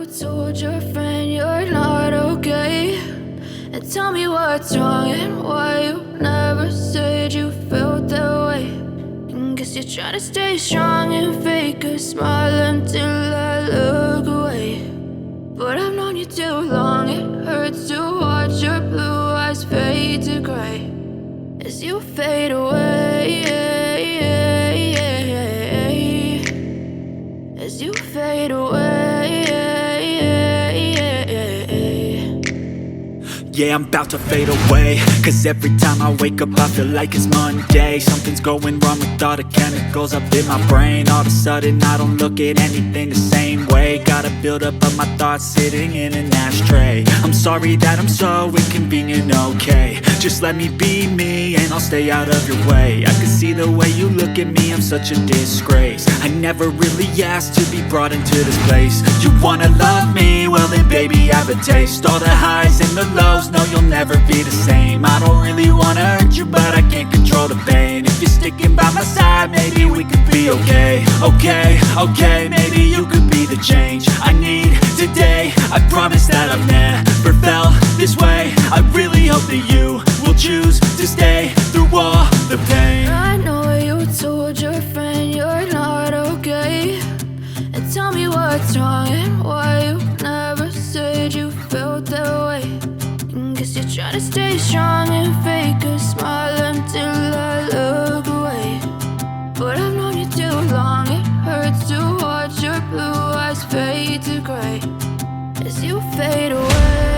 you told your friend you're not okay, and tell me what's wrong and why you never said you felt that way. And guess you're trying to stay strong and fake a smile until I look away. But I've known you too long, it hurts to watch your blue eyes fade to gray as you fade away, as you fade away. Yeah, I'm about to fade away, cause every time I wake up I feel like it's Monday. Something's going wrong with all the chemicals up in my brain. All of a sudden I don't look at anything the same way. Got a buildup of my thoughts sitting in an ashtray. I'm sorry that I'm so inconvenient, okay. Just let me be me and I'll stay out of your way. I can see the way you look at me, I'm such a disgrace. I never really asked to be brought into this place. You wanna love me? Well then baby have a taste. All the highs and the lows, no you'll never be the same. I don't really wanna hurt you but I can't control the pain. If you're sticking by my side maybe we could be okay. Okay, maybe you could be the change I need today. I promise that I've never felt this way. I really hope that you will choose to stay through all the pain. I know you told your friend you're not okay, and tell me what's wrong and why you never said you felt that way. And guess you're trying to stay strong and fake a smile until I look away. But I've known you too long, it hurts to watch your blue eyes fade to gray as you fade away.